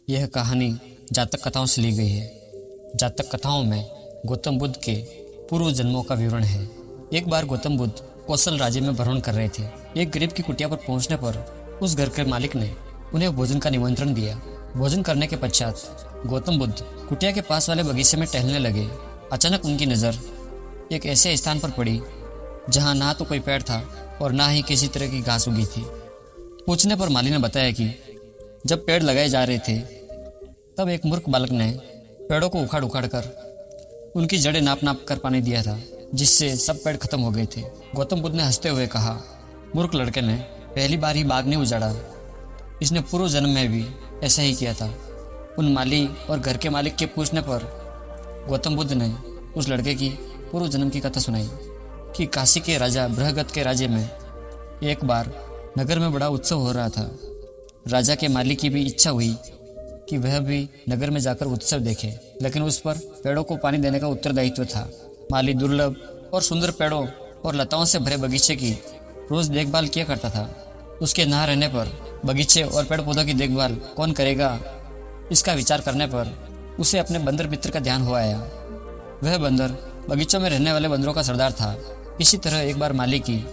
यह कहानी जातक कथाओं से ली गई है। जातक कथाओं में गौतम बुद्ध के पूर्व जन्मों का विवरण है। एक बार गौतम बुद्ध कौशल राज्य में भ्रमण कर रहे थे। एक गरीब की कुटिया पर पहुंचने पर उस घर के मालिक ने उन्हें भोजन का निमंत्रण दिया। भोजन करने के पश्चात गौतम बुद्ध कुटिया के पास वाले बगीचे में टहलने लगे। अचानक उनकी नज़र एक ऐसे स्थान पर पड़ी जहाँ ना तो कोई पेड़ था और ना ही किसी तरह की घास उगी थी। पूछने पर माली ने बताया कि जब पेड़ लगाए जा रहे थे तब एक मूर्ख बालक ने पेड़ों को उखाड़ उखाड़ कर उनकी जड़ें नाप नाप कर पानी दिया था, जिससे सब पेड़ खत्म हो गए थे। गौतम बुद्ध ने हंसते हुए कहा, मूर्ख लड़के ने पहली बार ही बाग नहीं उजाड़ा, इसने पूर्व जन्म में भी ऐसा ही किया था। उन माली और घर के मालिक के पूछने पर गौतम बुद्ध ने उस लड़के की पूर्व जन्म की कथा सुनाई कि काशी के राजा बृहगत के राज्य में एक बार नगर में बड़ा उत्सव हो रहा था। राजा के मालिक की भी इच्छा हुई कि वह भी नगर में जाकर उत्सव देखे, लेकिन उस पर पेड़ों को पानी देने का उत्तरदायित्व था। माली दुर्लभ और सुंदर पेड़ों और लताओं से भरे बगीचे की रोज देखभाल किया करता था। उसके ना रहने पर बगीचे और पेड़ पौधों की देखभाल कौन करेगा, इसका विचार करने पर उसे अपने बंदर मित्र का ध्यान हो आया। वह बंदर बगीचों में रहने वाले बंदरों का सरदार था। इसी तरह एक बार माली की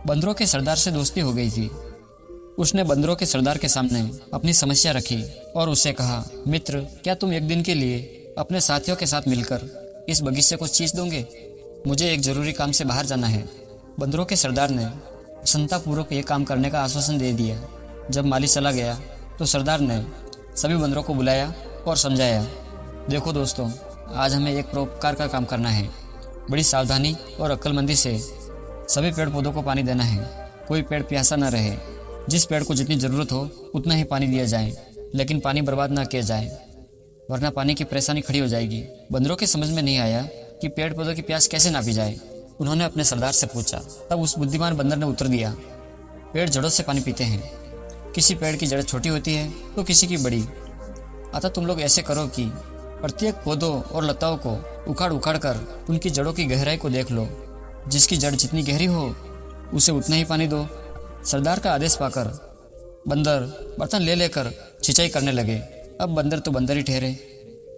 बंदरों के सरदार से दोस्ती हो गई थी। उसने बंदरों के सरदार के सामने अपनी समस्या रखी और उससे कहा, मित्र, क्या तुम एक दिन के लिए अपने साथियों के साथ मिलकर इस बगीचे को चीज दोगे? मुझे एक जरूरी काम से बाहर जाना है। बंदरों के सरदार ने प्रसन्नतापूर्वक यह काम करने का आश्वासन दे दिया। जब माली चला गया तो सरदार ने सभी बंदरों को बुलाया और समझाया, देखो दोस्तों, आज हमें एक परोपकार का काम करना है। बड़ी सावधानी और अक्लमंदी से सभी पेड़ पौधों को पानी देना है। कोई पेड़ प्यासा न रहे। जिस पेड़ को जितनी ज़रूरत हो उतना ही पानी दिया जाए, लेकिन पानी बर्बाद ना किया जाए, वरना पानी की परेशानी खड़ी हो जाएगी। बंदरों के समझ में नहीं आया कि पेड़ पौधों की प्यास कैसे नापी जाए। उन्होंने अपने सरदार से पूछा। तब उस बुद्धिमान बंदर ने उत्तर दिया, पेड़ जड़ों से पानी पीते हैं। किसी पेड़ की जड़ छोटी होती है तो किसी की बड़ी। अतः तुम लोग ऐसे करो कि प्रत्येक पौधों और लताओं को उखाड़ उखाड़ कर उनकी जड़ों की गहराई को देख लो। जिसकी जड़ जितनी गहरी हो उसे उतना ही पानी दो। सरदार का आदेश पाकर बंदर बर्तन ले लेकर सिंचाई करने लगे। अब बंदर तो बंदर ही ठहरे।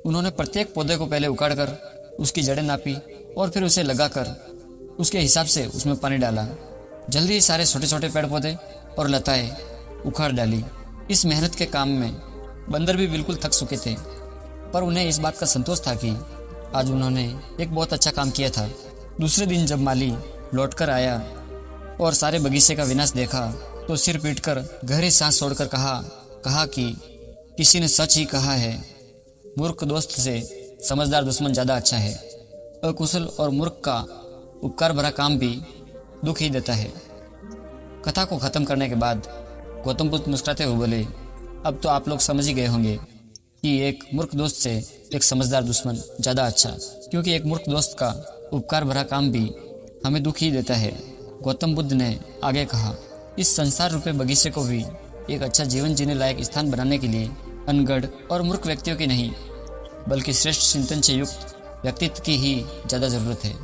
उन्होंने प्रत्येक पौधे को पहले उखाड़ कर उसकी जड़ें नापी और फिर उसे लगाकर उसके हिसाब से उसमें पानी डाला। जल्दी ही सारे छोटे छोटे पेड़ पौधे और लताएं उखाड़ डाली। इस मेहनत के काम में बंदर भी बिल्कुल थक चुके थे, पर उन्हें इस बात का संतोष था कि आज उन्होंने एक बहुत अच्छा काम किया था। दूसरे दिन जब माली लौटकर आया और सारे बगीचे का विनाश देखा तो सिर पीटकर गहरी सांस छोड़कर कहा कि किसी ने सच ही कहा है, मूर्ख दोस्त से समझदार दुश्मन ज़्यादा अच्छा है। अकुशल और मूर्ख का उपकार भरा काम भी दुख ही देता है। कथा को ख़त्म करने के बाद गौतम बुद्ध मुस्कुराते हुए बोले, अब तो आप लोग समझ ही गए होंगे कि एक मूर्ख दोस्त से एक समझदार दुश्मन ज़्यादा अच्छा, क्योंकि एक मूर्ख दोस्त का उपकार भरा काम भी हमें दुख ही देता है। गौतम बुद्ध ने आगे कहा, इस संसार रूपी बगीचे को भी एक अच्छा जीवन जीने लायक स्थान बनाने के लिए अनगढ़ और मूर्ख व्यक्तियों की नहीं, बल्कि श्रेष्ठ चिंतन से युक्त व्यक्तित्व की ही ज़्यादा ज़रूरत है।